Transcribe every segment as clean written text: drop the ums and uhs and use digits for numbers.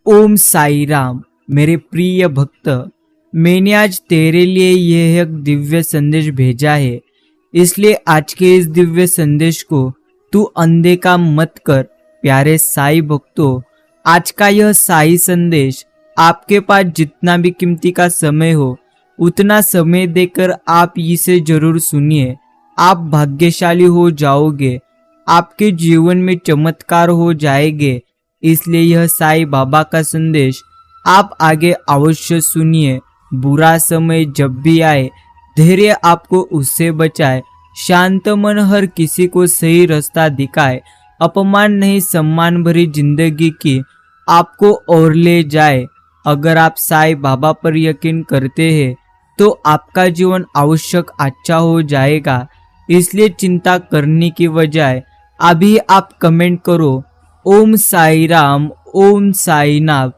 ओम साई राम। मेरे प्रिय भक्त, मैंने आज तेरे लिए यह एक दिव्य संदेश भेजा है, इसलिए आज के इस दिव्य संदेश को तू अनदेखा मत कर। प्यारे साई भक्तों, आज का यह साई संदेश आपके पास जितना भी कीमती का समय हो उतना समय देकर आप इसे जरूर सुनिए। आप भाग्यशाली हो जाओगे, आपके जीवन में चमत्कार हो जाएंगे। इसलिए यह साई बाबा का संदेश आप आगे अवश्य सुनिए। बुरा समय जब भी आए, धैर्य आपको उससे बचाए। शांत मन हर किसी को सही रास्ता दिखाए। अपमान नहीं, सम्मान भरी जिंदगी की आपको और ले जाए। अगर आप साई बाबा पर यकीन करते हैं तो आपका जीवन आवश्यक अच्छा हो जाएगा। इसलिए चिंता करने की बजाय अभी आप कमेंट करो ओम साई राम, ओम साई नाथ।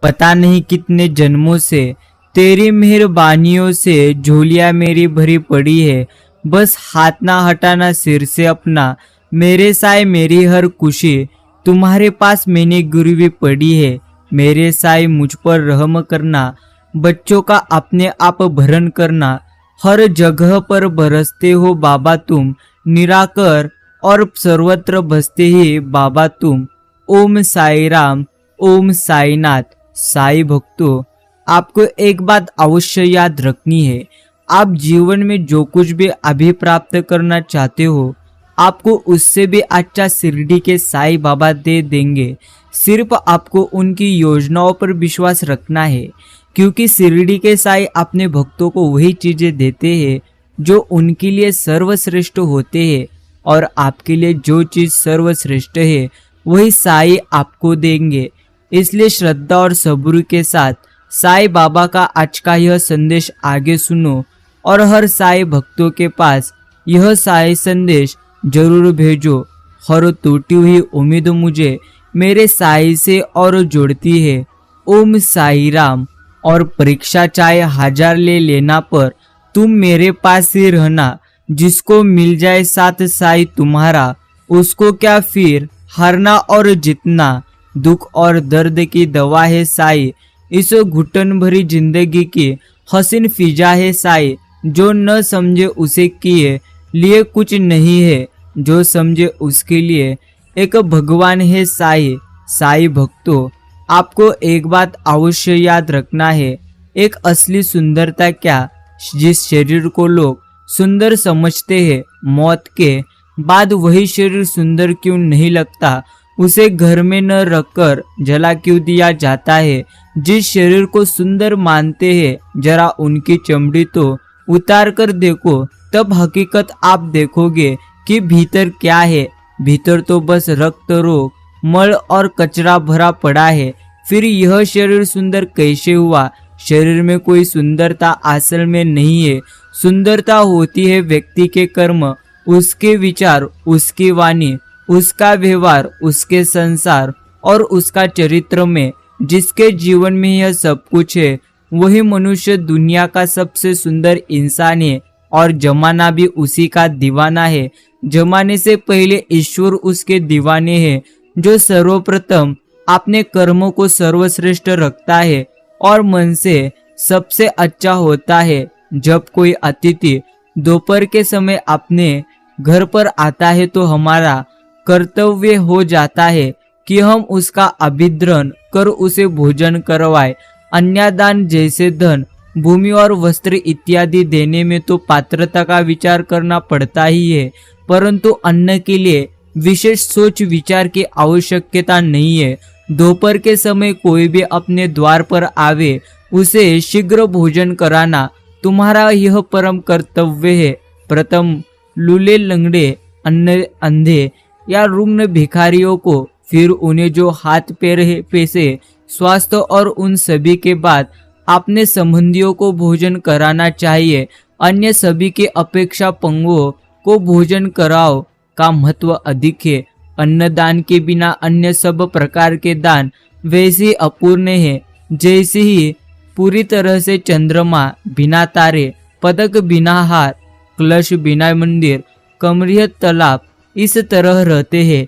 पता नहीं कितने जन्मों से तेरी मेहरबानियों से झोलियां मेरी भरी पड़ी है। बस हाथ ना हटाना सिर से अपना। मेरे साई मेरी हर खुशी तुम्हारे पास मैंने गिरवी पड़ी है। मेरे साई मुझ पर रहम करना, बच्चों का अपने आप भरण करना। हर जगह पर बरसते हो बाबा तुम, निराकर और सर्वत्र बसते ही बाबा तुम। ओम साई राम, ओम साई नाथ। साई भक्तों, आपको एक बात अवश्य याद रखनी है। आप जीवन में जो कुछ भी अभी प्राप्त करना चाहते हो, आपको उससे भी अच्छा शिरडी के साई बाबा दे देंगे। सिर्फ आपको उनकी योजनाओं पर विश्वास रखना है, क्योंकि शिरडी के साई अपने भक्तों को वही चीजें देते हैं जो उनके लिए सर्वश्रेष्ठ होते हैं। और आपके लिए जो चीज सर्वश्रेष्ठ है वही साई आपको देंगे। इसलिए श्रद्धा और सब्र के साथ साई बाबा का आज का यह संदेश आगे सुनो और हर साई भक्तों के पास यह साई संदेश जरूर भेजो। हर टूटी हुई उम्मीद मुझे मेरे साई से और जोड़ती है। ओम साई राम। और परीक्षा चाहे हजार ले लेना पर तुम मेरे पास ही रहना। जिसको मिल जाए साथ साई तुम्हारा, उसको क्या फिर हारना और जीतना। दुख और दर्द की दवा है साई, इस घुटन भरी जिंदगी की हसीन फिजा है साई। जो न समझे उसे किए लिए कुछ नहीं है, जो समझे उसके लिए एक भगवान है साई। साई भक्तों, आपको एक बात अवश्य याद रखना है। एक असली सुंदरता क्या, जिस शरीर को लोग सुंदर समझते हैं, मौत के बाद वही शरीर सुंदर क्यों नहीं लगता? उसे घर में न रखकर जला क्यों दिया जाता है? जिस शरीर को सुंदर मानते हैं, जरा उनकी चमड़ी तो उतार कर देखो, तब हकीकत आप देखोगे कि भीतर क्या है। भीतर तो बस रक्त, रोग, मल और कचरा भरा पड़ा है। फिर यह शरीर सुंदर कैसे हुआ? शरीर में कोई सुंदरता असल में नहीं है। सुंदरता होती है व्यक्ति के कर्म, उसके विचार, उसकी वाणी, उसका व्यवहार, उसके संसार और उसका चरित्र में। जिसके जीवन में यह सब कुछ है वही मनुष्य दुनिया का सबसे सुंदर इंसान है। और जमाना भी उसी का दीवाना है। जमाने से पहले ईश्वर उसके दीवाने हैं। जो सर्वप्रथम अपने कर्मों को सर्वश्रेष्ठ रखता है और मन से सबसे अच्छा होता है। जब कोई अतिथि दोपहर के समय अपने घर पर आता है तो हमारा कर्तव्य हो जाता है कि हम उसका अभिद्रन कर उसे भोजन करवाए। अन्नदान जैसे धन, भूमि और वस्त्र इत्यादि देने में तो पात्रता का विचार करना पड़ता ही है, परंतु अन्न के लिए विशेष सोच विचार की आवश्यकता नहीं है। दोपहर के समय कोई भी अपने द्वार पर आवे, उसे शीघ्र भोजन कराना तुम्हारा यह परम कर्तव्य है। प्रथम लूले, लंगड़े, अंधे या रुग्ण भिखारियों को, फिर उन्हें जो हाथ पैर पैसे, स्वास्थ्य और उन सभी के बाद अपने संबंधियों को भोजन कराना चाहिए। अन्य सभी की अपेक्षा पंगुओं को भोजन कराओ का महत्व अधिक है। अन्नदान के बिना अन्य सब प्रकार के दान वैसे अपूर्ण है जैसे ही पूरी तरह से चंद्रमा बिना तारे, पदक बिना हार, कलश बिना मंदिर, कमरियत तालाब इस तरह रहते हैं।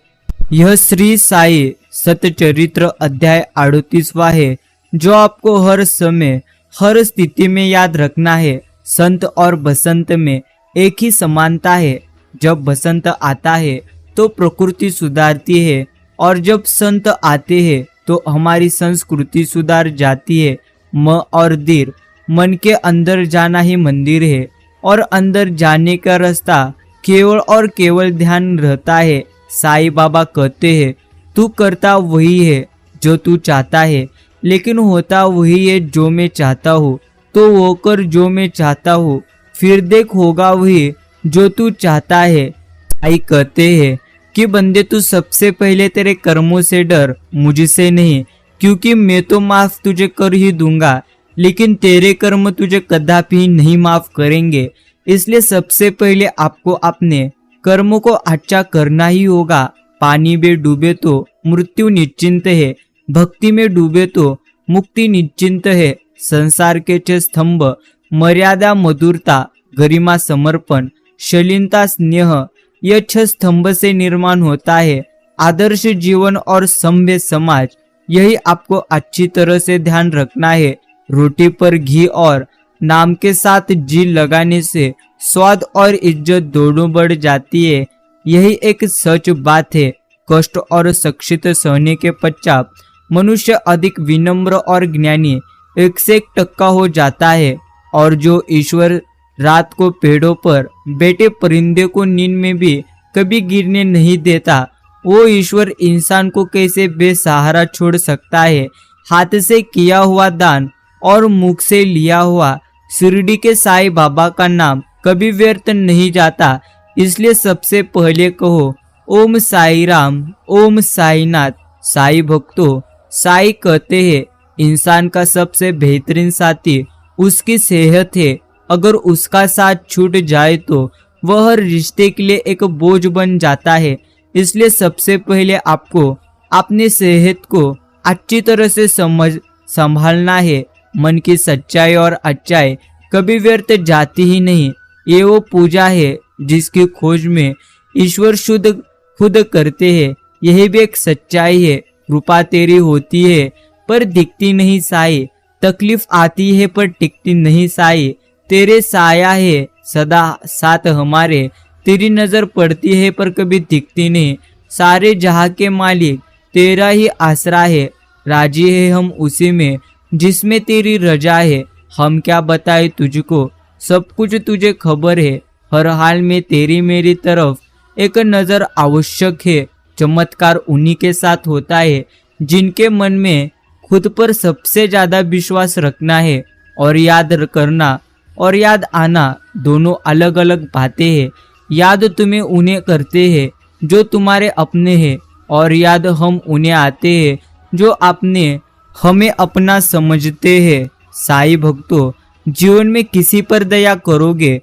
यह श्री साई सतचरित्र अध्याय 38वां है, जो आपको हर समय हर स्थिति में याद रखना है। संत और बसंत में एक ही समानता है। जब बसंत आता है तो प्रकृति सुधारती है, और जब संत आते हैं तो हमारी संस्कृति सुधार जाती है। म और दीर, मन के अंदर जाना ही मंदिर है, और अंदर जाने का रास्ता केवल और केवल ध्यान रहता है। साईं बाबा कहते हैं, तू करता वही है जो तू चाहता है, लेकिन होता वही है जो मैं चाहता हूँ। तो वो कर जो मैं चाहता हूँ, फिर देख होगा वही जो तू चाहता है। साईं कहते हैं कि बंदे, तू सबसे पहले तेरे कर्मों से डर, मुझसे नहीं, क्योंकि मैं तो माफ तुझे कर ही दूंगा, लेकिन तेरे कर्म तुझे कदापि नहीं माफ करेंगे। इसलिए सबसे पहले आपको अपने कर्मों को अच्छा करना ही होगा। पानी में डूबे तो मृत्यु निश्चिंत है, भक्ति में डूबे तो मुक्ति निश्चिंत है। संसार के 6 स्तंभ, मर्यादा, मधुरता, गरिमा, समर्पण, शालीनता, स्नेह, यह 6 स्तंभ से निर्माण होता है आदर्श जीवन और सभ्य समाज। यही आपको अच्छी तरह से ध्यान रखना है। रोटी पर घी और नाम के साथ जी लगाने से स्वाद और इज्जत दोनों बढ़ जाती है। यही एक सच बात है। कष्ट और शिक्षित सहने के पश्चात मनुष्य अधिक विनम्र और ज्ञानी 101% हो जाता है। और जो ईश्वर रात को पेड़ों पर बैठे परिंदे को नींद में भी कभी गिरने नहीं देता, वो ईश्वर इंसान को कैसे बेसहारा छोड़ सकता है। हाथ से किया हुआ दान और मुख से लिया हुआ शिरडी के साईं बाबा का नाम कभी व्यर्थ नहीं जाता। इसलिए सबसे पहले कहो, ओम साई राम, ओम साईनाथ। साई भक्तों, साई कहते हैं, इंसान का सबसे बेहतरीन साथी उसकी सेहत है। अगर उसका साथ छूट जाए तो वह हर रिश्ते के लिए एक बोझ बन जाता है। इसलिए सबसे पहले आपको अपनी सेहत को अच्छी तरह से संभालना है। मन की सच्चाई और अच्छाई कभी व्यर्थ जाती ही नहीं। ये वो पूजा है जिसकी खोज में ईश्वर शुद्ध खुद करते हैं। यही भी एक सच्चाई है। कृपा तेरी होती है पर दिखती नहीं साई, तकलीफ आती है पर टिकती नहीं साई। तेरे साया है सदा साथ हमारे, तेरी नजर पड़ती है पर कभी दिखती नहीं। सारे जहां के मालिक तेरा ही आसरा है, राजी है हम उसी में जिसमें तेरी रजा है। हम क्या बताए तुझको, सब कुछ तुझे खबर है। हर हाल में तेरी मेरी तरफ एक नजर आवश्यक है। चमत्कार उन्हीं के साथ होता है जिनके मन में खुद पर सबसे ज्यादा विश्वास रखना है। और याद करना और याद आना दोनों अलग अलग बातें हैं। याद तुम्हें उन्हें करते हैं जो तुम्हारे अपने हैं, और याद हम उन्हें आते हैं जो अपने हमें अपना समझते हैं। साईं भक्तों, जीवन में किसी पर दया करोगे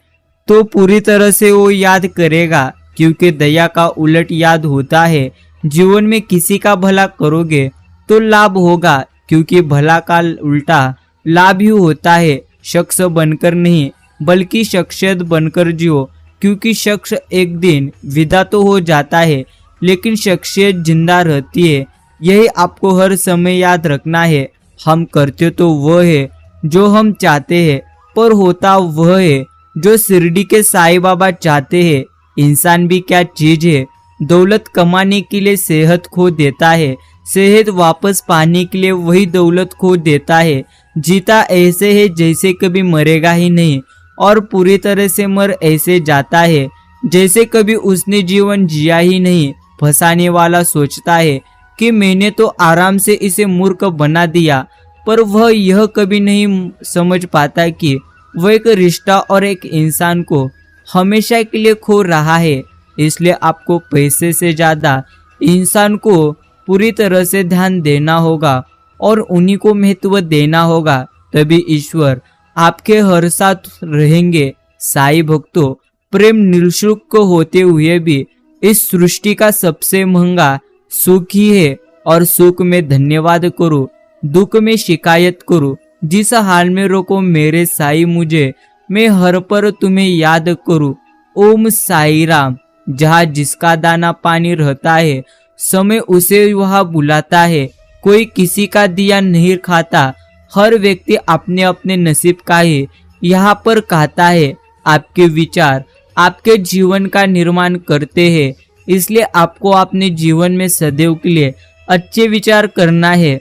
तो पूरी तरह से वो याद करेगा, क्योंकि दया का उलट याद होता है। जीवन में किसी का भला करोगे तो लाभ होगा, क्योंकि भला का उल्टा लाभ ही होता है। शख्स बनकर नहीं बल्कि शख्सियत बनकर जियो, क्योंकि शख्स एक दिन विदा तो हो जाता है लेकिन शख्सियत जिंदा रहती है। यही आपको हर समय याद रखना है। हम करते तो वह है जो हम चाहते हैं, पर होता वह है जो शिरडी के साईं बाबा चाहते हैं। इंसान भी क्या चीज है, दौलत कमाने के लिए सेहत खो देता है, सेहत वापस पाने के लिए वही दौलत खो देता है। जीता ऐसे है जैसे कभी मरेगा ही नहीं, और पूरी तरह से मर ऐसे जाता है जैसे कभी उसने जीवन जिया ही नहीं। फंसाने वाला सोचता है कि मैंने तो आराम से इसे मूर्ख बना दिया, पर वह यह कभी नहीं समझ पाता कि वह एक रिश्ता और एक इंसान को हमेशा के लिए खो रहा है। इसलिए आपको पैसे से ज्यादा इंसान को पूरी तरह से ध्यान देना होगा और उन्हीं को महत्व देना होगा, तभी ईश्वर आपके हर साथ रहेंगे। साईं भक्तों, प्रेम निःशुल्क होते हुए भी इस सृष्टि का सबसे महंगा सुख ही है, और सुख में धन्यवाद करो, दुख में शिकायत करो। जिस हाल में रोको मेरे साईं मुझे, मैं हर पर तुम्हें याद करूं। ओम साई राम। जहाँ जिसका दाना पानी रहता है समय उसे वहां बुलाता है। कोई किसी का दिया नहीं खाता, हर व्यक्ति अपने अपने नसीब का ही यहाँ पर खाता है। आपके विचार आपके जीवन का निर्माण करते हैं, इसलिए आपको अपने जीवन में सदैव के लिए अच्छे विचार करना है,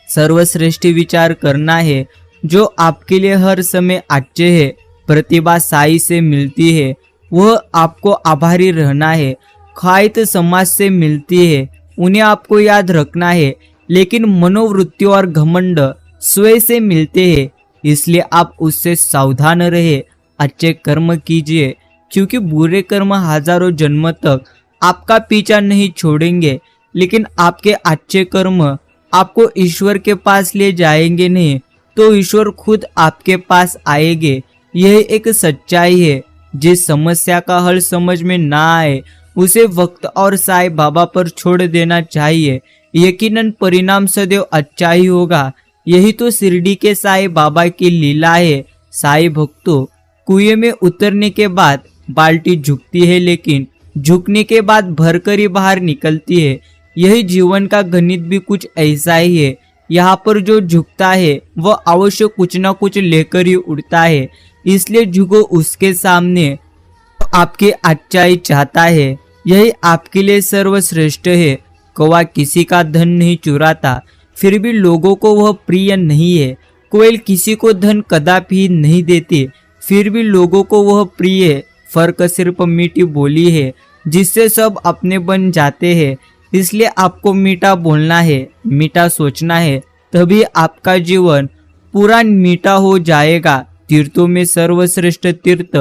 सर्वश्रेष्ठ विचार करना है, जो आपके लिए हर समय अच्छे है। प्रतिभा साई से मिलती है, वह आपको आभारी रहना है। ख्याति समाज से मिलती है, उन्हें आपको याद रखना है। लेकिन मनोवृत्ति और घमंड स्वयं से मिलते हैं, इसलिए आप उससे सावधान रहे। अच्छे कर्म कीजिए, क्योंकि बुरे कर्म हजारों जन्म तक आपका पीछा नहीं छोड़ेंगे, लेकिन आपके अच्छे कर्म आपको ईश्वर के पास ले जाएंगे, नहीं तो ईश्वर खुद आपके पास आएंगे। यह एक सच्चाई है। जिस समस्या का हल समझ में ना आए उसे वक्त और साईं बाबा पर छोड़ देना चाहिए। यकीनन परिणाम सदैव अच्छा ही होगा। यही तो शिरडी के साईं बाबा की लीला है। साईं भक्तों, कुएं में उतरने के बाद बाल्टी झुकती है, लेकिन झुकने के बाद भरकर ही बाहर निकलती है। यही जीवन का गणित भी कुछ ऐसा ही है। यहाँ पर जो झुकता है वह अवश्य कुछ ना कुछ लेकर ही उड़ता है, इसलिए झुको उसके सामने। आपकी अच्छाई चाहता है, यही आपके लिए सर्वश्रेष्ठ है। कौवा किसी का धन नहीं चुराता, फिर भी लोगों को वह प्रिय नहीं है। कोयल किसी को धन कदापि नहीं देती, फिर भी लोगों को वह प्रिय है। फर्क सिर्फ मीठी बोली है, जिससे सब अपने बन जाते हैं। इसलिए आपको मीठा बोलना है, मीठा सोचना है, तभी आपका जीवन पूरा मीठा हो जाएगा। तीर्थों में सर्वश्रेष्ठ तीर्थ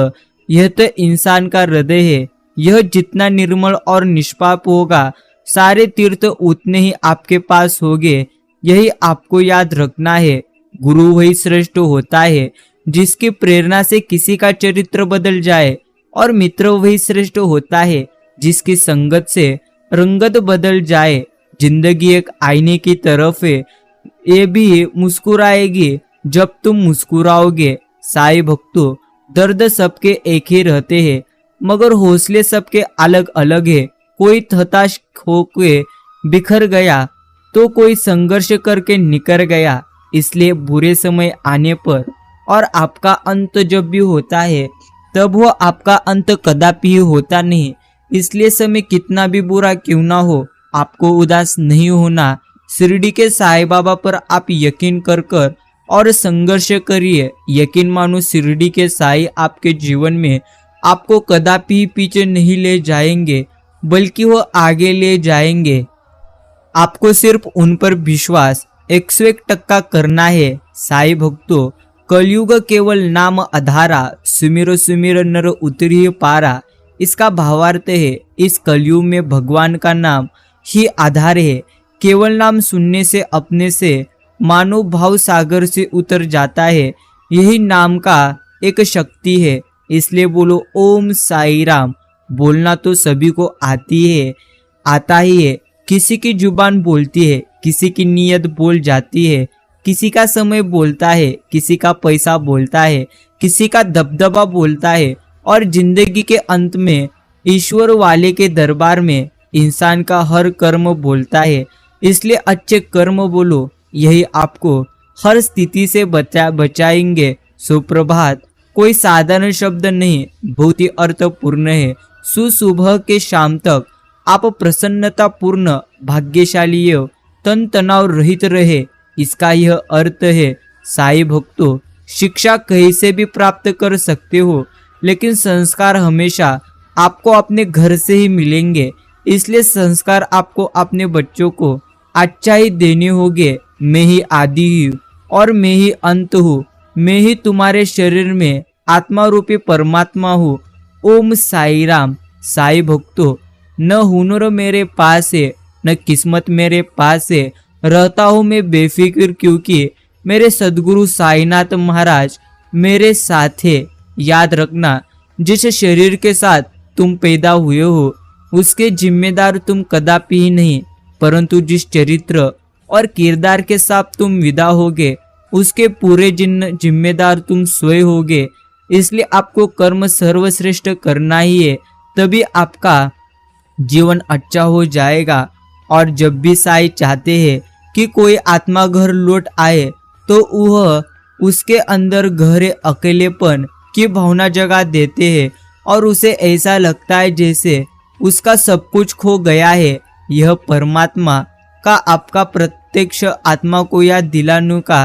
यह तो इंसान का हृदय है। यह जितना निर्मल और निष्पाप होगा, सारे तीर्थ उतने ही आपके पास होंगे। यही आपको याद रखना है। गुरु वही श्रेष्ठ होता है जिसकी प्रेरणा से किसी का चरित्र बदल जाए, और मित्र वही श्रेष्ठ होता है जिसकी संगत से रंगत बदल जाए। जिंदगी एक आईने की तरफ है, ये भी मुस्कुराएगी जब तुम मुस्कुराओगे। साईं भक्तों, दर्द सबके एक ही रहते हैं, मगर हौसले सबके अलग अलग है। कोई हताश होके बिखर गया तो कोई संघर्ष करके निकल गया। इसलिए बुरे समय आने पर और आपका अंत जब भी होता है, तब वो आपका अंत कदापि होता नहीं। इसलिए समय कितना भी बुरा क्यों ना हो, आपको उदास नहीं होना। शिरडी के साईं बाबा पर आप यकीन कर कर और संघर्ष करिए। यकीन मानो शिरडी के साईं आपके जीवन में आपको कदापि पीछे नहीं ले जाएंगे, बल्कि वो आगे ले जाएंगे। आपको सिर्फ उन पर विश्वास 101% करना है। साईं भक्तों, कलयुग केवल नाम आधारा, सुमिरो सुमिर नर उतरी पारा। इसका भावार्थ है, इस कलयुग में भगवान का नाम ही आधार है। केवल नाम सुनने से अपने से मानव भाव सागर से उतर जाता है। यही नाम का एक शक्ति है। इसलिए बोलो ओम साई राम। बोलना तो सभी को आता ही है। किसी की जुबान बोलती है, किसी की नीयत बोल जाती है, किसी का समय बोलता है, किसी का पैसा बोलता है, किसी का दबदबा बोलता है, और जिंदगी के अंत में ईश्वर वाले के दरबार में इंसान का हर कर्म बोलता है। इसलिए अच्छे कर्म बोलो, यही आपको हर स्थिति से बचाएंगे। सुप्रभात कोई साधारण शब्द नहीं, बहुत ही अर्थपूर्ण है। सुसुबह के शाम तक आप प्रसन्नता पूर्ण भाग्यशाली हो, तन तनाव रहित रहे, इसका यह अर्थ है। साईं भक्तों, शिक्षा कहीं से भी प्राप्त कर सकते हो, लेकिन संस्कार हमेशा आपको अपने घर से ही मिलेंगे। इसलिए संस्कार आपको अपने बच्चों को अच्छा ही देने होंगे। मैं ही आदि हूँ और मैं ही अंत हूँ। मैं ही तुम्हारे शरीर में आत्मा रूपी परमात्मा हूँ। ओम साई राम। साईं भक्तों, न हुनर मेरे पास है, न किस्मत मेरे पास है, रहता हूँ मैं बेफिक्र, क्योंकि मेरे सदगुरु साईनाथ महाराज मेरे साथ है। याद रखना, जिस शरीर के साथ तुम पैदा हुए हो उसके जिम्मेदार तुम कदापि ही नहीं, परंतु जिस चरित्र और किरदार के साथ तुम विदा होगे उसके पूरे जिम्मेदार तुम स्वयं होगे। इसलिए आपको कर्म सर्वश्रेष्ठ करना ही है, तभी आपका जीवन अच्छा हो जाएगा। और जब भी साईं चाहते हैं कि कोई आत्मा घर लौट आए तो वह उसके अंदर गहरे अकेलेपन की भावना जगा देते हैं और उसे ऐसा लगता है जैसे उसका सब कुछ खो गया है। यह परमात्मा का आपका प्रत्यक्ष आत्मा को याद दिलाने का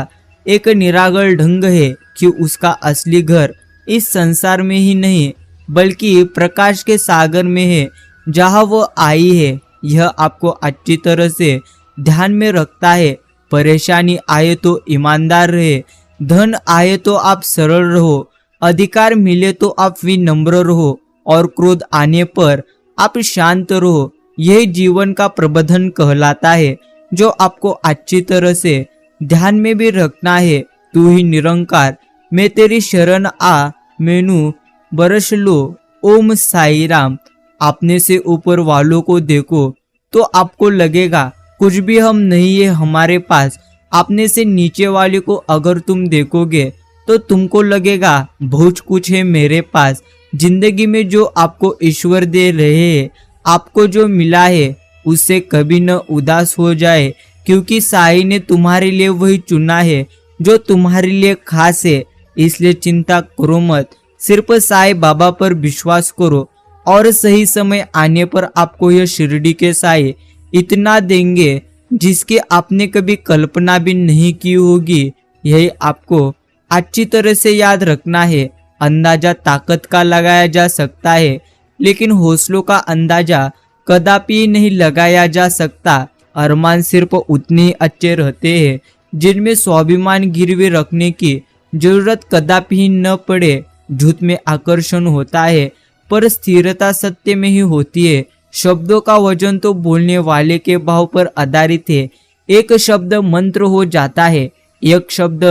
एक निरागल ढंग है कि उसका असली घर इस संसार में ही नहीं बल्कि प्रकाश के सागर में है जहाँ वो आई है। यह आपको अच्छी तरह से ध्यान में रखता है। परेशानी आए तो ईमानदार रहे, धन आए तो आप सरल रहो, अधिकार मिले तो आप विनम्र रहो और क्रोध आने पर आप शांत रहो। यह जीवन का प्रबंधन कहलाता है जो आपको अच्छी तरह से ध्यान में भी रखना है। तू ही निरंकार, मैं तेरी शरण आ, मैनू बरस लो। ओम साई राम। अपने से ऊपर वालों को देखो तो आपको लगेगा कुछ भी हम नहीं है हमारे पास। अपने से नीचे वाले को अगर तुम देखोगे तो तुमको लगेगा बहुत कुछ है मेरे पास। जिंदगी में जो आपको ईश्वर दे रहे हैं, आपको जो मिला है उससे कभी न उदास हो जाए, क्योंकि साईं ने तुम्हारे लिए वही चुना है जो तुम्हारे लिए खास है। इसलिए चिंता करो मत, सिर्फ साईं बाबा पर विश्वास करो और सही समय आने पर आपको यह शिरडी के साईं इतना देंगे जिसकी आपने कभी कल्पना भी नहीं की होगी। यही आपको अच्छी तरह से याद रखना है। अंदाजा ताकत का लगाया जा सकता है लेकिन हौसलों का अंदाजा कदापि नहीं लगाया जा सकता। अरमान सिर्फ उतने ही अच्छे रहते हैं जिनमें स्वाभिमान गिरवी रखने की जरूरत कदापि न पड़े। झूठ में आकर्षण होता है पर स्थिरता सत्य में ही होती है। शब्दों का वजन तो बोलने वाले के भाव पर आधारित है। एक शब्द मंत्र हो जाता है, एक शब्द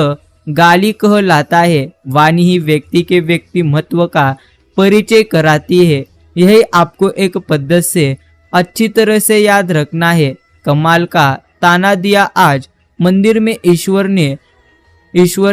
गाली कहलाता है। वाणी ही व्यक्ति के व्यक्तिमत्व का परिचय कराती है। यही आपको एक पद्धति से अच्छी तरह से याद रखना है। कमाल का ताना दिया आज मंदिर में ईश्वर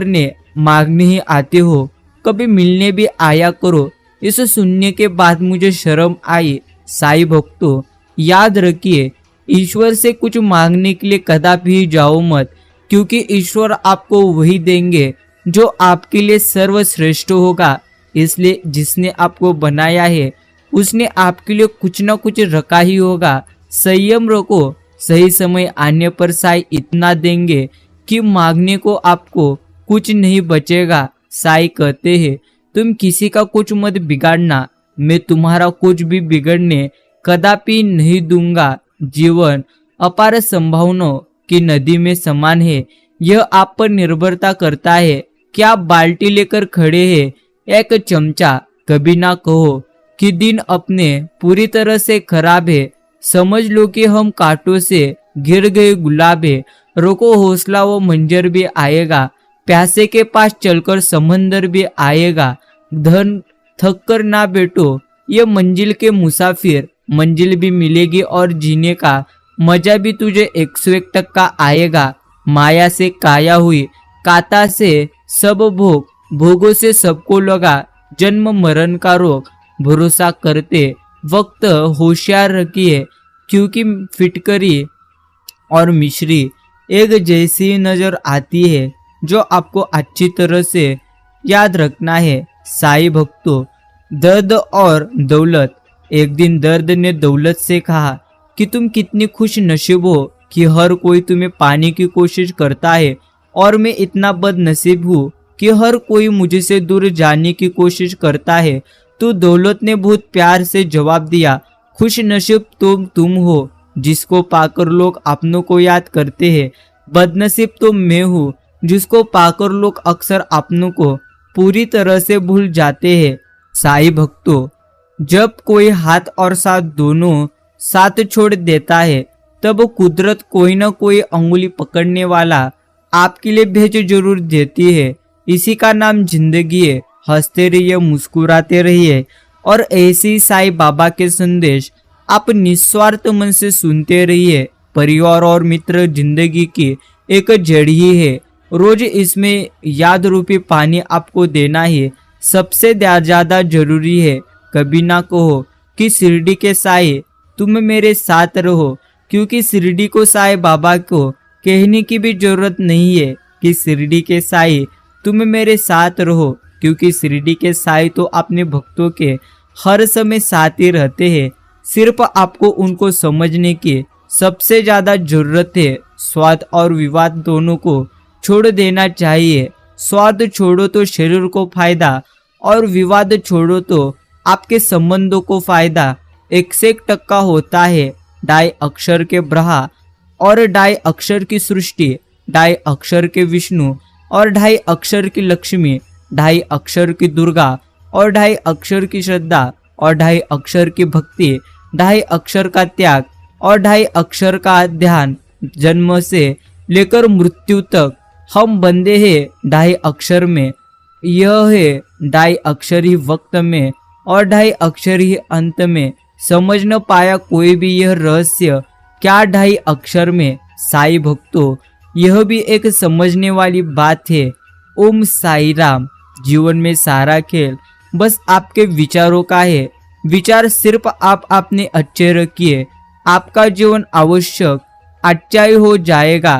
ने मांगने ही आते हो, कभी मिलने भी आया करो। इसे सुनने के बाद मुझे शर्म आई। साईं भक्तों, याद रखिए, ईश्वर से कुछ मांगने के लिए कदापि जाओ मत, क्योंकि ईश्वर आपको वही देंगे जो आपके लिए सर्वश्रेष्ठ होगा। इसलिए जिसने आपको बनाया है उसने आपके लिए कुछ न कुछ रखा ही होगा। संयम रखो, सही समय आने पर साईं इतना देंगे कि मांगने को आपको कुछ नहीं बचेगा। साईं कहते हैं, तुम किसी का कुछ मत बिगाड़ना, मैं तुम्हारा कुछ भी बिगड़ने कदापि नहीं दूंगा। जीवन अपार संभावनाओं की नदी में समान है। यह आप पर निर्भरता करता है कि आप बाल्टी लेकर खड़े हैं। एक चमचा कभी ना कहो कि दिन अपने पूरी तरह से खराब है। समझ लो कि हम कांटों से घिर गए गुलाब है। रोको हौसला, वो मंजर भी आएगा। प्यासे के पास चलकर समंदर भी आएगा। धन थक कर ना बैठो, ये मंजिल के मुसाफिर, मंजिल भी मिलेगी और जीने का मजा भी तुझे 101% आएगा। माया से काया हुई, काता से सब भोग, भोगों से सबको लगा जन्म मरण का रोग। भरोसा करते वक्त होशियार रखिए, क्योंकि फिटकरी और मिश्री एक जैसी नजर आती है, जो आपको अच्छी तरह से याद रखना है। साईं भक्तों, दर्द और दौलत। एक दिन दर्द ने दौलत से कहा कि तुम कितनी खुश नसीब हो कि हर कोई तुम्हें पाने की कोशिश करता है और मैं इतना बदनसीब हूँ कि हर कोई मुझसे दूर जाने की कोशिश करता है। तो दौलत ने बहुत प्यार से जवाब दिया, खुश नसीब तो तुम हो जिसको पाकर लोग अपनों को याद करते हैं। बदनसीब तो मैं हूँ जिसको पाकर लोग अक्सर अपनों को पूरी तरह से भूल जाते हैं। साईं भक्तों, जब कोई हाथ और साथ दोनों साथ छोड़ देता है तब कुदरत कोई न कोई अंगुली पकड़ने वाला आपके लिए भेज जरूर देती है। इसी का नाम जिंदगी है। हंसते रहिए, मुस्कुराते रहिए और ऐसे ही साईं बाबा के संदेश आप निस्वार्थ मन से सुनते रहिए। परिवार और मित्र जिंदगी की एक जड़ ही है। रोज इसमें याद रूपी पानी आपको देना ही सबसे ज्यादा जरूरी है। कभी ना कहो कि शिरडी के साईं तुम मेरे साथ रहो, क्योंकि शिरडी को साईं बाबा को कहने की भी जरूरत नहीं है कि शिरडी के साईं तुम मेरे साथ रहो, क्योंकि शिरडी के साईं तो अपने भक्तों के हर समय साथ ही रहते हैं। सिर्फ आपको उनको समझने की सबसे ज्यादा जरूरत है। स्वार्थ और विवाद दोनों को छोड़ देना चाहिए। स्वार्थ छोड़ो तो शरीर को फायदा और विवाद छोड़ो तो आपके संबंधों को फायदा। 101% होता है। 2.5 अक्षर के ब्रह्मा और 2.5 अक्षर की सृष्टि, 2.5 अक्षर के विष्णु और 2.5 अक्षर की लक्ष्मी, 2.5 अक्षर की दुर्गा और 2.5 अक्षर की श्रद्धा और 2.5 अक्षर की भक्ति, 2.5 अक्षर का त्याग और 2.5 अक्षर का ध्यान। जन्म से लेकर मृत्यु तक हम बंदे हैं 2.5 अक्षर में। यह है 2.5 अक्षर ही वक्त में और 2.5 अक्षर ही अंत में। समझ न पाया कोई भी यह रहस्य क्या 2.5 अक्षर में। साईं भक्तों, यह भी एक समझने वाली बात है। ओम साई राम। जीवन में सारा खेल बस आपके विचारों का है। विचार सिर्फ आप अपने अच्छे रखिए, आपका जीवन आवश्यक अच्छा ही हो जाएगा।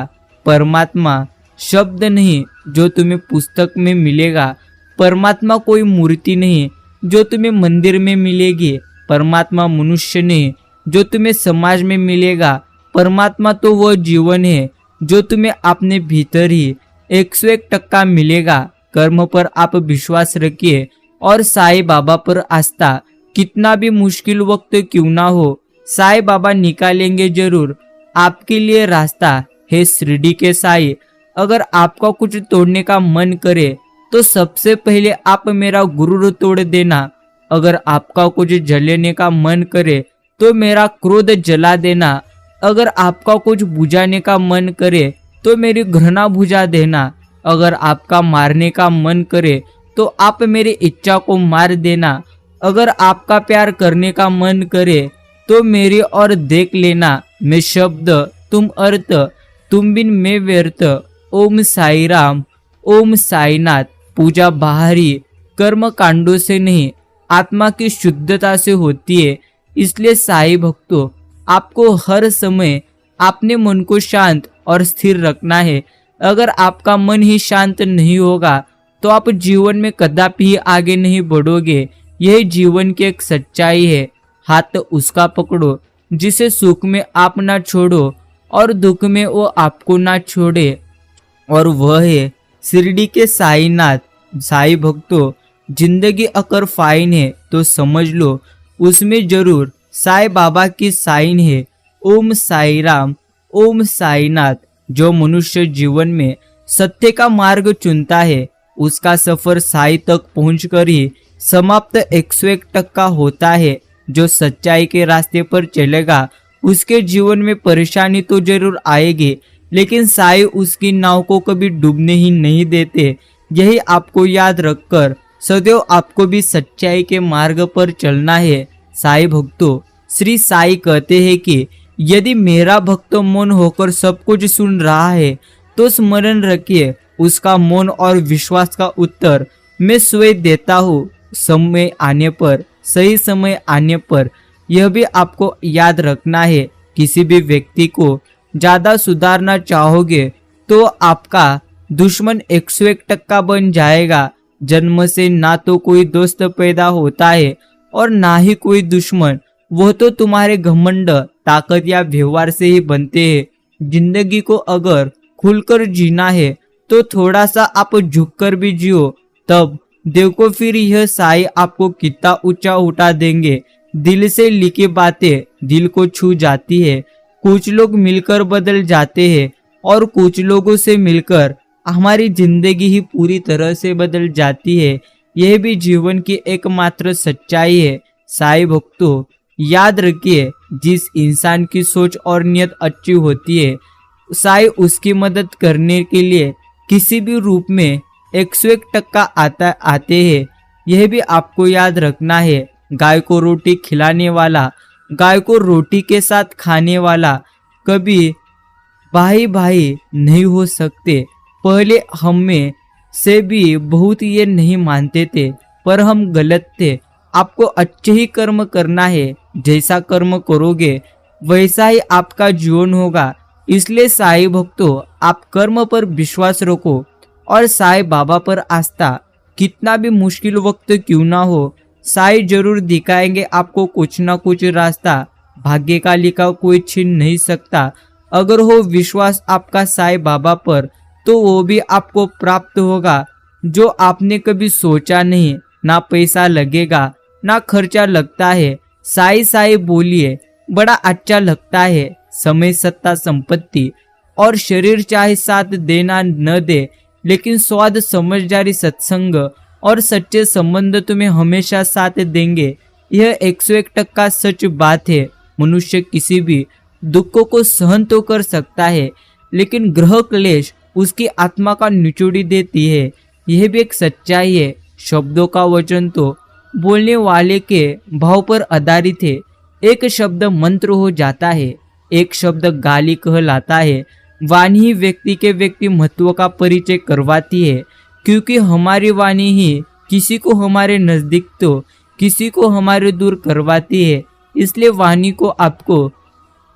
परमात्मा शब्द नहीं जो तुम्हें पुस्तक में मिलेगा। परमात्मा कोई मूर्ति नहीं जो तुम्हें मंदिर में मिलेगी। परमात्मा मनुष्य नहीं जो तुम्हें समाज में मिलेगा। परमात्मा तो वह जीवन है जो तुम्हें अपने भीतर ही 101% मिलेगा। कर्म पर आप विश्वास रखिए और साईं बाबा पर आस्था। कितना भी मुश्किल वक्त क्यों ना हो, साईं बाबा निकालेंगे जरूर आपके लिए रास्ता। हे शिरडी के साईं, अगर आपका कुछ तोड़ने का मन करे तो सबसे पहले आप मेरा गुरूर तोड़ देना। अगर आपका कुछ जलाने का मन करे तो मेरा क्रोध जला देना। अगर आपका कुछ बुझाने का मन करे तो मेरी घृणा बुझा देना। अगर आपका मारने का मन करे तो आप मेरी इच्छा को मार देना। अगर आपका प्यार करने का मन करे तो मेरी ओर देख लेना। मैं शब्द, तुम अर्थ, तुम बिन मैं व्यर्थ। ओम साई राम, ओम साईनाथ। पूजा बाहरी कर्म कांडों से नहीं, आत्मा की शुद्धता से होती है। इसलिए साईं भक्तों, आपको हर समय अपने मन को शांत और स्थिर रखना है। अगर आपका मन ही शांत नहीं होगा तो आप जीवन में कदापि ही आगे नहीं बढ़ोगे। यह जीवन की एक सच्चाई है। हाथ उसका पकड़ो जिसे सुख में आप ना छोड़ो और दुख में वो आपको ना छोड़े, और वह है शिरडी के साईनाथ। साईं भक्तों, जिंदगी अगर फाइन है तो समझ लो उसमें जरूर साईं बाबा की साइन है। ओम साई राम, ओम साईनाथ। जो मनुष्य जीवन में सत्य का मार्ग चुनता है उसका सफर साई तक पहुंचकर ही समाप्त 101% होता है। जो सच्चाई के रास्ते पर चलेगा उसके जीवन में परेशानी तो जरूर आएगी, लेकिन साई उसकी नाव को कभी डूबने ही नहीं देते। यही आपको याद रखकर सदैव आपको भी सच्चाई के मार्ग पर चलना है। साई भक्तों, श्री साई कहते हैं कि यदि मेरा भक्त मौन होकर सब कुछ सुन रहा है तो स्मरण रखिए उसका मौन और विश्वास का उत्तर मैं स्वयं देता हूँ। समय आने पर, सही समय आने पर। यह भी आपको याद रखना है, किसी भी व्यक्ति को ज्यादा सुधारना चाहोगे तो आपका दुश्मन 101% बन जाएगा। जन्म से ना तो कोई दोस्त पैदा होता है और ना ही कोई दुश्मन। वह तो तुम्हारे घमंड, ताकत या व्यवहार से ही बनते हैं। जिंदगी को अगर खुलकर जीना है तो थोड़ा सा आप झुककर भी जियो, तब देखो फिर यह साई आपको कितना ऊंचा उठा देंगे। दिल से लिखी बातें दिल को छू जाती है। कुछ लोग मिलकर बदल जाते हैं और कुछ लोगों से मिलकर हमारी जिंदगी ही पूरी तरह से बदल जाती है। यह भी जीवन की एकमात्र सच्चाई है। साई भक्तों, याद रखिए, जिस इंसान की सोच और नियत अच्छी होती है साई उसकी मदद करने के लिए किसी भी रूप में 101% आते हैं। यह भी आपको याद रखना है। गाय को रोटी खिलाने वाला, गाय को रोटी के साथ खाने वाला कभी भाई भाई नहीं हो सकते। पहले हम में से भी बहुत ये नहीं मानते थे, पर हम गलत थे। आपको अच्छे ही कर्म करना है। जैसा कर्म करोगे वैसा ही आपका जीवन होगा। इसलिए साईं भक्तों, आप कर्म पर विश्वास रखो और साईं बाबा पर आस्था। कितना भी मुश्किल वक्त क्यों ना हो, साईं जरूर दिखाएंगे आपको कुछ ना कुछ रास्ता। भाग्य का लिखा कोई छीन नहीं सकता। अगर हो विश्वास आपका साईं बाबा पर, तो वो भी आपको प्राप्त होगा जो आपने कभी सोचा नहीं। ना पैसा लगेगा, ना खर्चा लगता है। साईं साईं बोलिए, बड़ा अच्छा लगता है। समय, सत्ता, संपत्ति और शरीर चाहे साथ देना न दे, लेकिन स्वाद, समझदारी, सत्संग और सच्चे संबंध तुम्हें हमेशा साथ देंगे। यह 101% सच बात है। मनुष्य किसी भी दुखों को सहन तो कर सकता है, लेकिन ग्रह क्लेश उसकी आत्मा का निचोड़ी देती है। यह भी एक सच्चाई है। शब्दों का वचन तो बोलने वाले के भाव पर आधारित है। एक शब्द मंत्र हो जाता है, एक शब्द गाली कहलाता है। वाणी ही व्यक्ति के व्यक्ति महत्व का परिचय करवाती है, क्योंकि हमारी वाणी ही किसी को हमारे नजदीक तो किसी को हमारे दूर करवाती है। इसलिए वाणी को आपको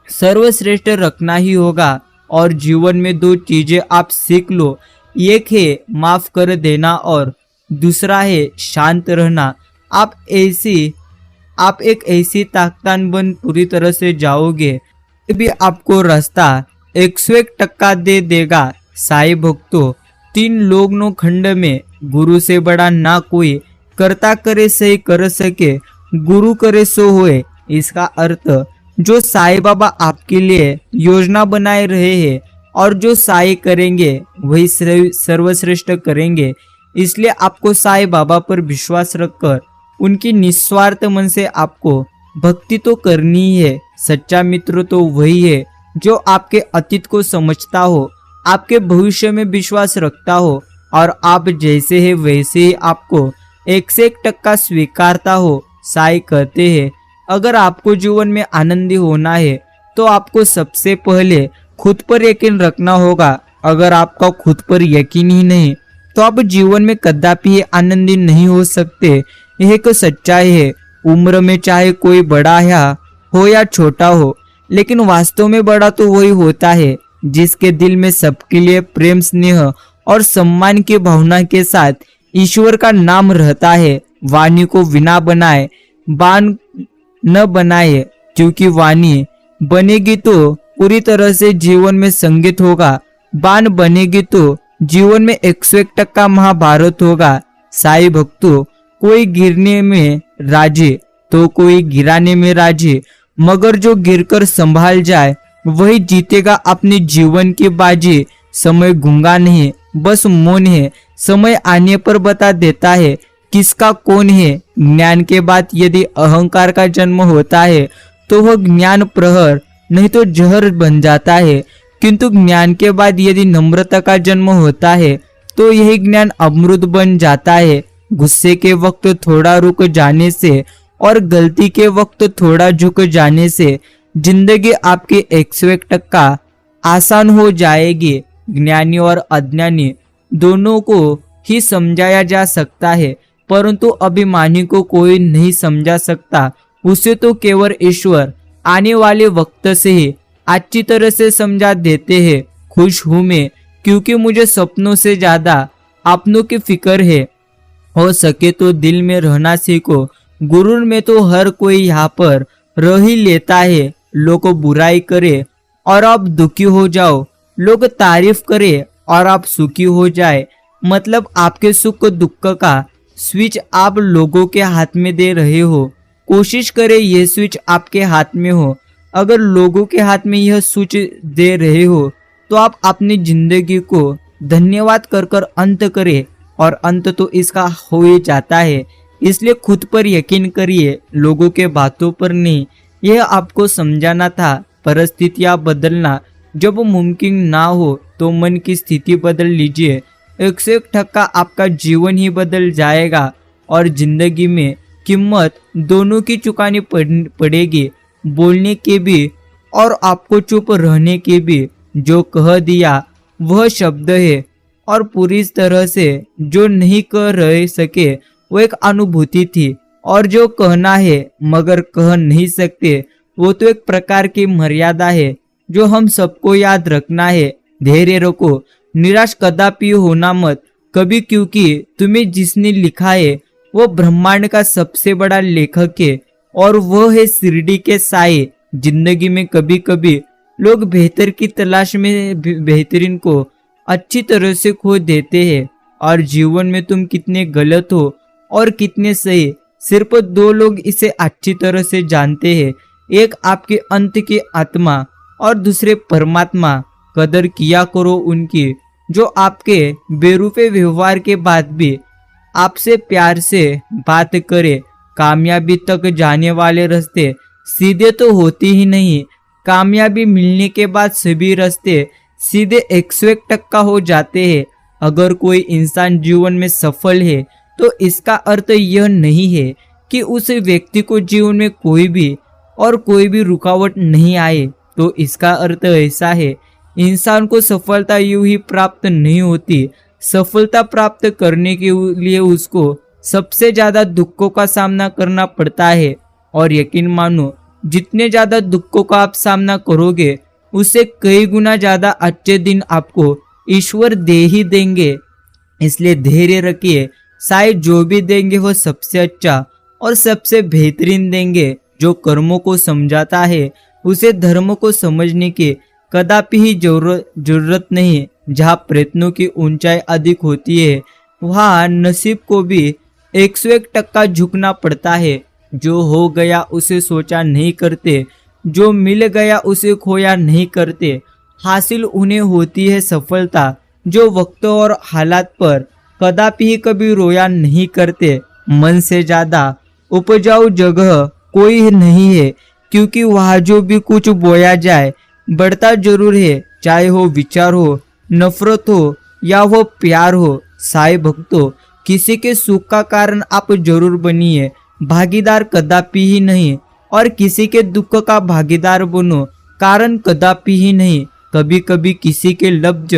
सर्वश्रेष्ठ रखना ही होगा। और जीवन में दो चीजें आप सीख लो, एक है माफ कर देना और दूसरा है शांत रहना। आप एक ऐसी ताकतान बन पूरी तरह से जाओगे, भी आपको रास्ता 101% दे देगा। साईं भक्तों, 3 लोगों खंड में गुरु से बड़ा ना कोई, करता करे सही कर सके, गुरु करे सो होए। इसका अर्थ, जो साईं बाबा आपके लिए योजना बनाए रहे हैं और जो साईं करेंगे वही सर्वश्रेष्ठ करेंगे। इसलिए आपको साईं बाबा पर विश्वास रखकर उनकी निस्वार्थ मन से आपको भक्ति तो करनी ही है। सच्चा मित्र तो वही है जो आपके अतीत को समझता हो, आपके भविष्य में विश्वास रखता हो और आप जैसे हैं वैसे ही आपको 101% स्वीकारता हो। साईं कहते हैं, अगर आपको जीवन में आनंदी होना है तो आपको सबसे पहले खुद पर यकीन रखना होगा। अगर आपका खुद पर यकीन ही नहीं, तो आप जीवन में कदापि आनंदी नहीं हो सकते। यह एक सच्चाई है। उम्र में चाहे कोई बड़ा हो या छोटा हो, लेकिन वास्तव में बड़ा तो वही होता है जिसके दिल में सबके लिए प्रेम, स्नेह और सम्मान की भावना के साथ ईश्वर का नाम रहता है। वाणी को विना बनाए बाण न बनाए, क्योंकि वाणी बनेगी तो पूरी तरह से जीवन में संगीत होगा, बाण बनेगी तो जीवन में 101% महाभारत होगा। साईं भक्तों, कोई गिरने में राजी तो कोई गिराने में राजी, मगर जो गिरकर संभाल जाए वही जीतेगा अपने जीवन की बाजी। समय गूंगा नहीं, बस मौन है। समय आने पर बता देता है किसका कौन है। ज्ञान के बाद यदि अहंकार का जन्म होता है तो वह ज्ञान प्रहर नहीं तो जहर बन जाता है, किंतु ज्ञान के बाद यदि नम्रता का जन्म होता है तो यही ज्ञान अमृत बन जाता है। गुस्से के वक्त थोड़ा रुक जाने से और गलती के वक्त थोड़ा झुक जाने से जिंदगी आपकी 101% आसान हो जाएगी। ज्ञानी और अज्ञानी दोनों को ही समझाया जा सकता है, परंतु अभिमानी को कोई नहीं समझा सकता। उसे तो केवल ईश्वर आने वाले वक्त से ही अच्छी तरह से समझा देते हैं। खुश हूं मैं, क्योंकि मुझे सपनों से ज्यादा अपनों की फिक्र है। हो सके तो दिल में रहना सीखो। गुरूर में तो हर कोई यहाँ पर रह ही लेता है। लोग बुराई करे और आप दुखी हो जाओ, लोग तारीफ करे और आप सुखी हो जाए। मतलब आपके सुख दुख का स्विच आप लोगों के हाथ में दे रहे हो। कोशिश करें यह स्विच आपके हाथ में हो। अगर लोगों के हाथ में यह स्विच दे रहे हो तो आप अपनी जिंदगी को धन्यवाद कर कर अंत करें, और अंत तो इसका हो ही जाता है। इसलिए खुद पर यकीन करिए, लोगों के बातों पर नहीं। यह आपको समझाना था। परिस्थितियां बदलना जब मुमकिन ना हो तो मन की स्थिति बदल लीजिए। 101% आपका जीवन ही बदल जाएगा और जिंदगी में कीमत दोनों की चुकानी पड़ेगी, बोलने के भी और आपको चुप रहने के भी। जो कह दिया वह शब्द है, और पूरी तरह से जो नहीं कह रह सके वो एक अनुभूति थी, और जो कहना है मगर कह नहीं सकते वो तो एक प्रकार की मर्यादा है जो हम सबको याद रखना है। धैर्य रखो, निराश कदापि होना मत कभी, क्योंकि तुम्हें जिसने लिखा है वो ब्रह्मांड का सबसे बड़ा लेखक है और वह है शिरडी के साए। जिंदगी में कभी कभी लोग बेहतर की तलाश में बेहतरीन को अच्छी तरह से खो देते हैं, और जीवन में तुम कितने गलत हो और कितने सही सिर्फ दो लोग इसे अच्छी तरह से जानते हैं, एक आपके अंत की आत्मा और दूसरे परमात्मा। कदर किया करो उनकी जो आपके बेरुपे व्यवहार के बाद भी आपसे प्यार से बात करे। कामयाबी तक जाने वाले रास्ते सीधे तो होते ही नहीं, कामयाबी मिलने के बाद सभी रास्ते सीधे 101% हो जाते हैं। अगर कोई इंसान जीवन में सफल है तो इसका अर्थ यह नहीं है कि उस व्यक्ति को जीवन में कोई भी रुकावट नहीं आए, तो इसका अर्थ ऐसा है इंसान को सफलता यूं ही प्राप्त नहीं होती। सफलता प्राप्त करने के लिए उसको सबसे ज्यादा दुखों का सामना करना पड़ता है, और यकीन मानो जितने ज्यादा दुखों का आप सामना करोगे उससे कई गुना ज्यादा अच्छे दिन आपको ईश्वर दे ही देंगे। इसलिए धैर्य रखिए, शायद जो भी देंगे वो सबसे अच्छा और सबसे बेहतरीन देंगे। जो कर्मों को समझाता है उसे धर्म को समझने की कदापि ही जरूरत नहीं। जहाँ प्रयत्नों की ऊंचाई अधिक होती है वहाँ नसीब को भी 101% झुकना पड़ता है। जो हो गया उसे सोचा नहीं करते, जो मिल गया उसे खोया नहीं करते। हासिल उन्हें होती है सफलता जो वक्त और हालात पर कदापि ही कभी रोया नहीं करते। मन से ज्यादा उपजाऊ जगह कोई नहीं है, क्योंकि वहाँ जो भी कुछ बोया जाए बढ़ता जरूर है, चाहे हो विचार हो, नफरत हो या वो प्यार हो। साईं भक्तों, किसी के सुख का कारण आप जरूर बनिए, भागीदार कदापि ही नहीं, और किसी के दुख का भागीदार बनो, कारण कदापि ही नहीं। कभी कभी किसी के लफ्ज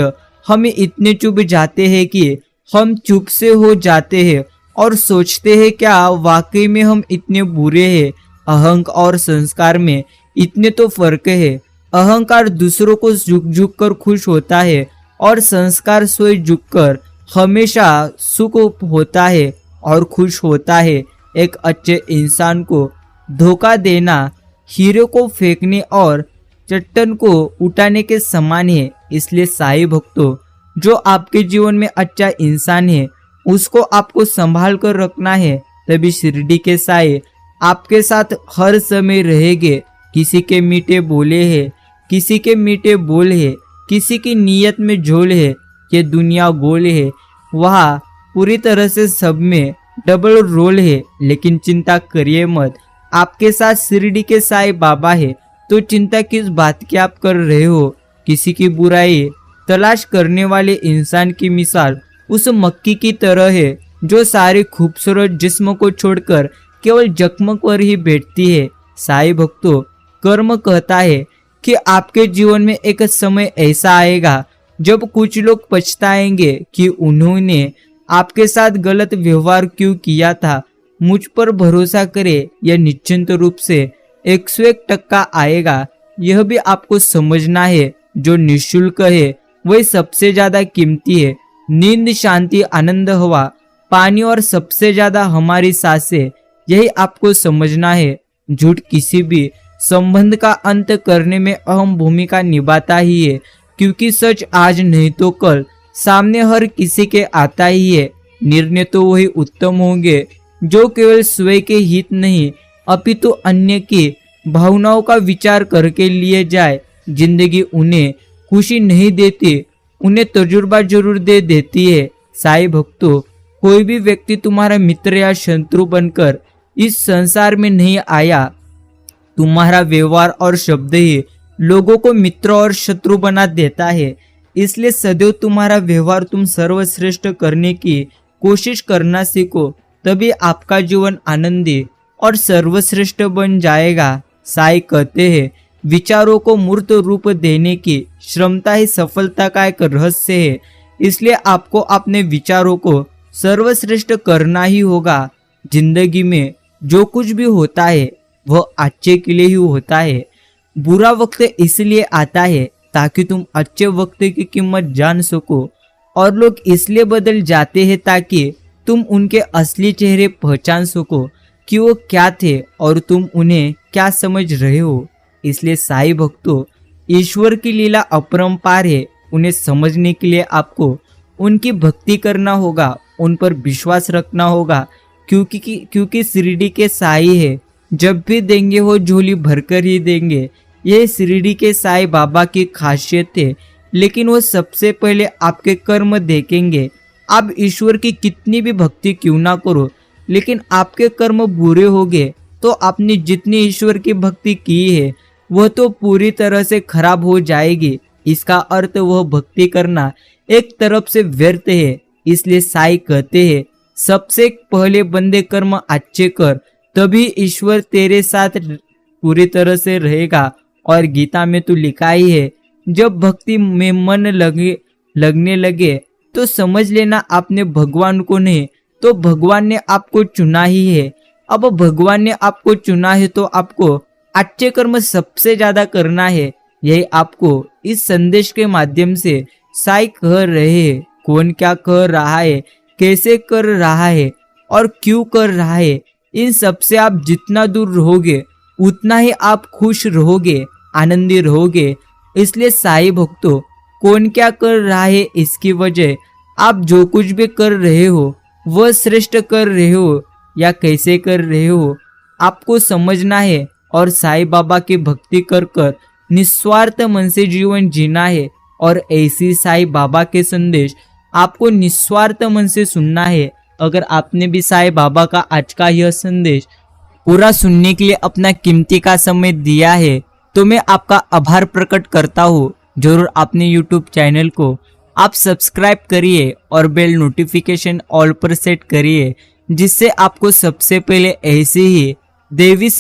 हमें इतने चुभ जाते हैं कि हम चुप से हो जाते हैं और सोचते हैं क्या वाकई में हम इतने बुरे हैं। अहंकार और संस्कार में इतने तो फर्क है। अहंकार दूसरों को झुक झुक कर खुश होता है और संस्कार सोए झुक कर हमेशा सुख होता है और खुश होता है। एक अच्छे इंसान को धोखा देना हीरे को फेंकने और चट्टान को उठाने के समान है। इसलिए साईं भक्तों, जो आपके जीवन में अच्छा इंसान है उसको आपको संभाल कर रखना है, तभी शिरडी के साईं आपके साथ हर समय रहेंगे। किसी के मीठे बोले हैं, किसी के मीठे बोल है, किसी की नीयत में झोल है, ये दुनिया गोल है, वहाँ पूरी तरह से सब में डबल रोल है। लेकिन चिंता करिए मत, आपके साथ शिरडी के साईं बाबा है, तो चिंता किस बात की आप कर रहे हो। किसी की बुराई तलाश करने वाले इंसान की मिसाल उस मक्खी की तरह है जो सारे खूबसूरत जिस्म को छोड़कर केवल जख्म पर ही बैठती है। साईं भक्तों, कर्म कहता है कि आपके जीवन में एक समय ऐसा आएगा जब कुछ लोग पछताएंगे कि उन्होंने आपके साथ गलत व्यवहार क्यों किया था। मुझ पर भरोसा करें, यह निश्चिंत रूप से 101% आएगा। यह भी आपको समझना है, जो निःशुल्क है वही सबसे ज्यादा कीमती है। नींद, शांति, आनंद, हवा, पानी और सबसे ज्यादा हमारी सांसें, यही आपको समझना है। झूठ किसी भी संबंध का अंत करने में अहम भूमिका निभाता ही है, क्योंकि सच आज नहीं तो कल सामने हर किसी के आता ही है। निर्णय तो वही उत्तम होंगे जो केवल स्वयं के हित नहीं अपितु अन्य की भावनाओं का विचार करके लिए जाए। जिंदगी उन्हें खुशी नहीं देती, उन्हें तजुर्बा जरूर दे देती है। साईं भक्तों, कोई भी व्यक्ति तुम्हारा मित्र या शत्रु बनकर इस संसार में नहीं आया। तुम्हारा व्यवहार और शब्द ही लोगों को मित्र और शत्रु बना देता है। इसलिए सदैव तुम्हारा व्यवहार तुम सर्वश्रेष्ठ करने की कोशिश करना सीखो, तभी आपका जीवन आनंदी और सर्वश्रेष्ठ बन जाएगा। साईं कहते हैं, विचारों को मूर्त रूप देने की क्षमता ही सफलता का एक रहस्य है। इसलिए आपको अपने विचारों को सर्वश्रेष्ठ करना ही होगा। जिंदगी में जो कुछ भी होता है वह अच्छे के लिए ही होता है। बुरा वक्त इसलिए आता है ताकि तुम अच्छे वक्त की कीमत जान सको, और लोग इसलिए बदल जाते हैं ताकि तुम उनके असली चेहरे पहचान सको कि वो क्या थे और तुम उन्हें क्या समझ रहे हो। इसलिए साईं भक्तों, ईश्वर की लीला अपरंपार है। उन्हें समझने के लिए आपको उनकी भक्ति करना होगा, उन पर विश्वास रखना होगा, क्योंकि शिरडी के साईं है, जब भी देंगे वो झोली भरकर ही देंगे। यह शिरडी के साईं बाबा की खासियत है। लेकिन वो सबसे पहले आपके कर्म देखेंगे। आप ईश्वर की कितनी भी भक्ति क्यों ना करो, लेकिन आपके कर्म बुरे होंगे तो आपने जितनी ईश्वर की भक्ति की है वह तो पूरी तरह से खराब हो जाएगी। इसका अर्थ वह भक्ति करना एक तरफ से व्यर्थ है। इसलिए साईं कहते हैं, सबसे पहले बंदे कर्म अच्छे कर, तभी ईश्वर तेरे साथ पूरी तरह से रहेगा। और गीता में तो लिखा ही है, जब भक्ति में मन लगने लगे तो समझ लेना आपने भगवान को नहीं तो भगवान ने आपको चुना ही है। अब भगवान ने आपको चुना है तो आपको अच्छे कर्म सबसे ज्यादा करना है। यही आपको इस संदेश के माध्यम से साईं कह रहे हैं। कौन क्या कह रहा है, कैसे कर रहा है और क्यों कर रहा है, इन सब से आप जितना दूर रहोगे उतना ही आप खुश रहोगे, आनंदी रहोगे। इसलिए साईं भक्तों, कौन क्या कर रहा है इसकी वजह आप जो कुछ भी कर रहे हो वह श्रेष्ठ कर रहे हो या कैसे कर रहे हो आपको समझना है। और साईं बाबा की भक्ति कर कर निस्वार्थ मन से जीवन जीना है। और ऐसी साईं बाबा के संदेश आपको निस्वार्थ मन से सुनना है। अगर आपने भी साईं बाबा का आज का यह संदेश पूरा सुनने के लिए अपना कीमती का समय दिया है तो मैं आपका आभार प्रकट करता हूँ। जरूर आपने YouTube चैनल को आप सब्सक्राइब करिए और बेल नोटिफिकेशन ऑल पर सेट करिए, जिससे आपको सबसे पहले ऐसे ही देवी